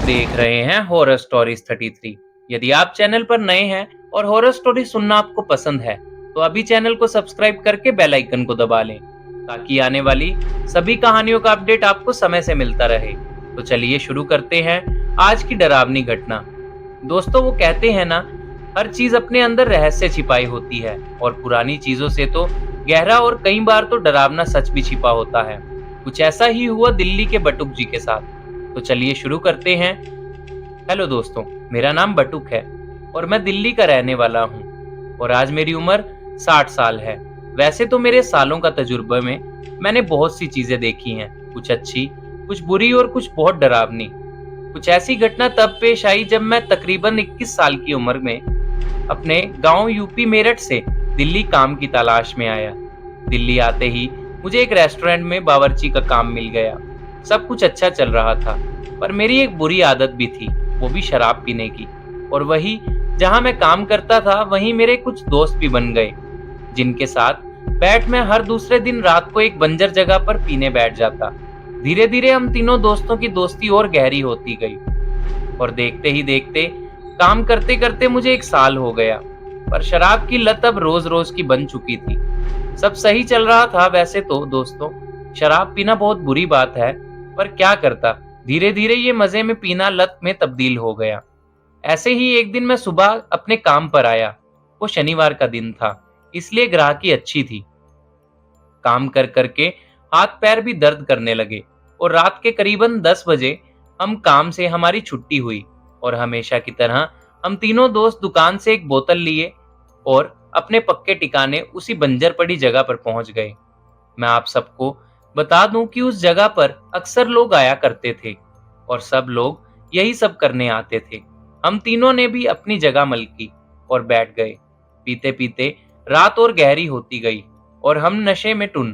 देख रहे हैं हॉरर स्टोरीज 33। यदि आप चैनल पर नए हैं और हॉरर स्टोरी सुनना आपको पसंद है तो अभी चैनल को सब्सक्राइब करके बेल आइकन को दबा लें ताकि आने वाली सभी कहानियों का अपडेट आपको समय से मिलता रहे। तो चलिए शुरू करते हैं आज की डरावनी घटना। दोस्तों, वो कहते हैं ना, हर चीज अपने अंदर रहस्य छिपाई होती है और पुरानी चीजों से तो गहरा और कई बार तो डरावना सच भी छिपा होता है। कुछ ऐसा ही हुआ दिल्ली के बटुक जी के साथ। तो चलिए शुरू करते हैं। हेलो दोस्तों, मेरा नाम बटुक है और मैं दिल्ली का रहने वाला हूँ और आज मेरी उम्र 60 साल है। वैसे तो मेरे सालों का तजुर्बे में मैंने बहुत सी चीजें देखी हैं, कुछ अच्छी, कुछ बुरी और कुछ बहुत डरावनी। कुछ ऐसी घटना तब पेश आई जब मैं तकरीबन 21 साल की उम्र में अपने गांव यूपी मेरठ से दिल्ली काम की तलाश में आया। दिल्ली आते ही मुझे एक रेस्टोरेंट में बावर्ची का काम मिल गया। सब कुछ अच्छा चल रहा था, पर मेरी एक बुरी आदत भी थी, वो भी शराब पीने की। और वही जहां मैं काम करता था वहीं मेरे कुछ दोस्त भी बन गए, जिनके साथ बैठ मैं हर दूसरे दिन रात को एक बंजर जगह पर पीने बैठ जाता। धीरे धीरे हम तीनों दोस्तों की दोस्ती और गहरी होती गई और देखते ही देखते काम करते करते मुझे 1 साल हो गया। पर शराब की लत अब रोज रोज की बन चुकी थी। सब सही चल रहा था वैसे तो दोस्तों, शराब पीना बहुत बुरी बात है, पर क्या करता, धीरे धीरे ये मजे में पीना लत में तब्दील हो गया। ऐसे ही एक दिन मैं सुबह अपने काम पर आया। वो शनिवार का दिन था, इसलिए ग्राहकी अच्छी थी। काम कर करके हाथ पैर भी दर्द करने लगे और रात के करीबन 10 बजे हम काम से हमारी छुट्टी हुई और हमेशा की तरह हम तीनों दोस्त दुकान से एक बोतल लिए और अपने पक्के ठिकाने उसी बंजर पड़ी जगह पर पहुंच गए। मैं आप सबको बता दूं कि उस जगह पर अक्सर लोग आया करते थे और सब लोग यही सब करने आते थे। हम तीनों ने भी अपनी जगह मलकी और बैठ गए। पीते पीते रात और गहरी होती गई और हम नशे में टुन।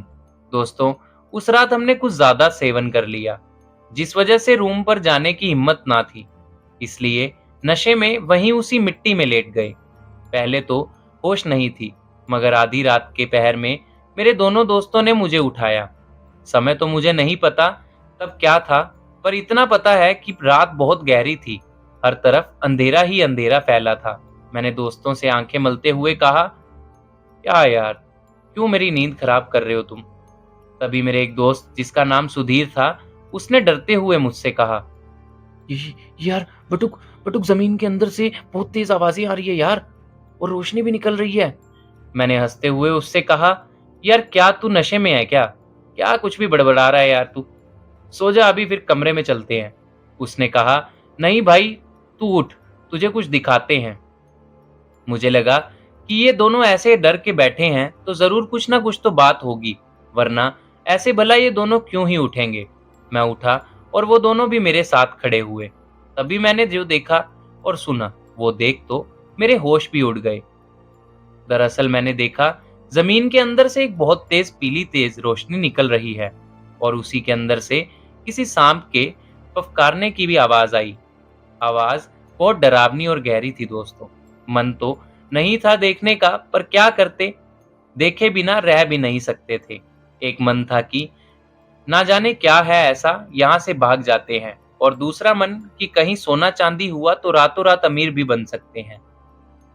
दोस्तों, उस रात हमने कुछ ज्यादा सेवन कर लिया, जिस वजह से रूम पर जाने की हिम्मत ना थी, इसलिए नशे में वहीं उसी मिट्टी में लेट गए। पहले तो होश नहीं थी, मगर आधी रात के पहर में मेरे दोनों दोस्तों ने मुझे उठाया। समय तो मुझे नहीं पता तब क्या था, पर इतना पता है कि रात बहुत गहरी थी, हर तरफ अंधेरा ही अंधेरा फैला था। मैंने दोस्तों से आंखें मलते हुए कहा, क्या यार, क्यों मेरी नींद खराब कर रहे हो तुम? तभी मेरे एक दोस्त जिसका नाम सुधीर था, उसने डरते हुए मुझसे कहा, यार बटुक, बटुक जमीन के अंदर से बहुत तेज आवाजें आ रही है यार, और रोशनी भी निकल रही है। मैंने हंसते हुए उससे कहा, यार क्या तू नशे में है क्या? क्या कुछ भी बड़बड़ा रहा है यार तू? सो जा, अभी फिर कमरे में चलते हैं। उसने कहा, नहीं भाई, तू उठ, तुझे कुछ दिखाते हैं। मुझे लगा कि ये दोनों ऐसे डर के बैठे हैं तो जरूर कुछ ना कुछ तो बात होगी, वरना ऐसे भला ये दोनों क्यों ही उठेंगे। मैं उठा और वो दोनों भी मेरे साथ खड़े हुए। तभी मैंने जो देखा और सुना, वो देख तो मेरे होश भी उड़ गए। दरअसल मैंने देखा, जमीन के अंदर से एक बहुत तेज पीली तेज रोशनी निकल रही है और उसी के अंदर से किसी सांप के फफकारने की भी आवाज आई। आवाज बहुत डरावनी और गहरी थी दोस्तों। मन तो नहीं था देखने का, पर क्या करते, देखे बिना रह भी नहीं सकते थे। एक मन था कि ना जाने क्या है ऐसा, यहाँ से भाग जाते हैं, और दूसरा मन कि कहीं सोना चांदी हुआ तो रातों रात अमीर भी बन सकते हैं।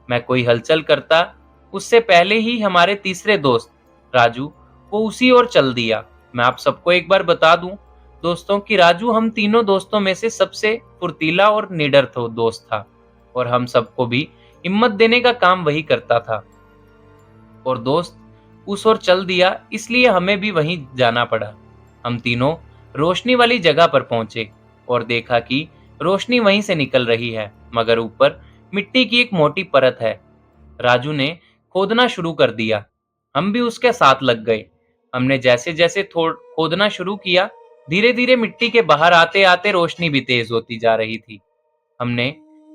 मैं कोई हलचल करता उससे पहले ही हमारे तीसरे दोस्त राजू, वो उसी ओर चल दिया। मैं आप सबको एक बार बता दूं दोस्तों कि राजू हम तीनों दोस्तों में से सबसे फुर्तीला और निडर दोस्त था और हम सबको भी हिम्मत देने का काम वही करता था। और दोस्त उस ओर चल दिया, इसलिए हमें भी वहीं जाना पड़ा। हम तीनों रोशनी वाली जगह पर पहुंचे और देखा कि रोशनी वहीं से निकल रही है, मगर ऊपर मिट्टी की एक मोटी परत है। राजू ने खोदना शुरू कर दिया, हम भी उसके साथ लग गए। हमने जैसे जैसे खोदना शुरू किया, धीरे धीरे मिट्टी के बाहर आते आते रोशनी भी तेज होती जा रही थी। हमने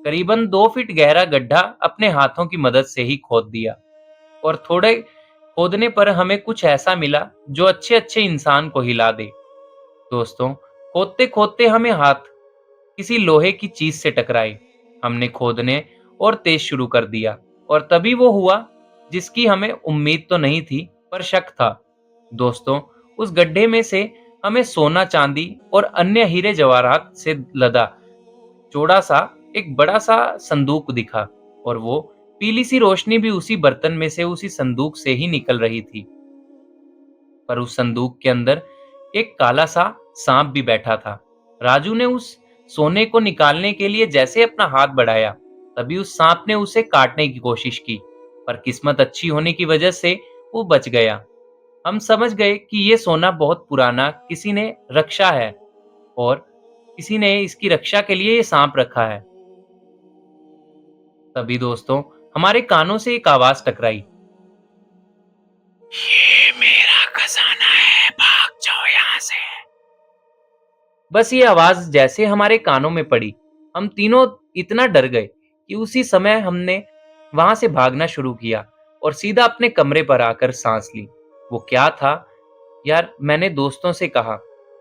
करीबन 2 फीट गहरा गड्ढा अपने हाथों की मदद से ही खोद दिया और थोड़े खोदने पर हमें कुछ ऐसा मिला जो अच्छे अच्छे इंसान को हिला दे। दोस्तों, खोदते खोदते हमें हाथ किसी लोहे की चीज से टकराए। हमने खोदने और तेज शुरू कर दिया और तभी वो हुआ जिसकी हमें उम्मीद तो नहीं थी, पर शक था। दोस्तों, उस गड्ढे में से हमें सोना चांदी और अन्य हीरे जवाहरात से लदा चौड़ा सा एक बड़ा सा संदूक दिखा, और वो पीली सी रोशनी भी उसी बर्तन में से, उसी संदूक से ही निकल रही थी। पर उस संदूक के अंदर एक काला सा सांप भी बैठा था। राजू ने उस सोने को निकालने के लिए जैसे अपना हाथ बढ़ाया, तभी उस सांप ने उसे काटने की कोशिश की, पर किस्मत अच्छी होने की वजह से वो बच गया। हम समझ गए कि ये सोना बहुत पुराना किसी ने रक्षा है, और किसी ने इसकी रक्षा के लिए ये सांप रखा है। तभी दोस्तों हमारे कानों से एक आवाज टकराई, ये मेरा खजाना है, भाग जाओ यहाँ से। बस ये आवाज जैसे हमारे कानों में पड़ी, हम तीनों इतना डर गए कि उसी समय हमने वहां से भागना शुरू किया और सीधा अपने कमरे पर आकर सांस ली। वो क्या था यार, मैंने दोस्तों से कहा,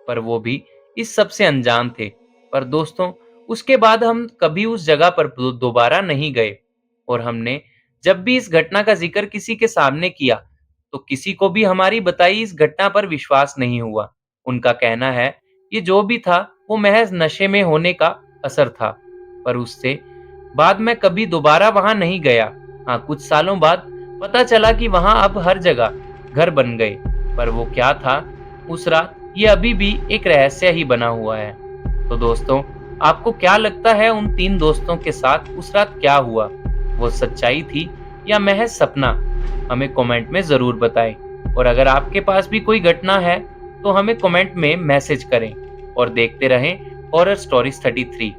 पर वो भी इस सब से अनजान थे। पर दोस्तों, उसके बाद हम कभी उस जगह पर दोबारा नहीं गए, और हमने जब भी इस घटना का जिक्र किसी के सामने किया, तो किसी को भी हमारी बताई इस घटना पर विश्वास नहीं हुआ। उनका कहना है ये जो भी था वो महज नशे में होने का असर था। पर उससे बाद मैं कभी दोबारा वहां नहीं गया। हाँ, कुछ सालों बाद पता चला कि वहां अब हर जगह घर बन गए, पर वो क्या था उस रात, ये अभी भी एक रहस्य ही बना हुआ है। तो दोस्तों, आपको क्या लगता है उन तीन दोस्तों के साथ उस रात क्या हुआ? वो सच्चाई थी या महज सपना? हमें कमेंट में जरूर बताएं। और अगर आपके पास भी कोई घटना है तो हमें कमेंट में मैसेज करें, और देखते रहें हॉरर स्टोरीज 33।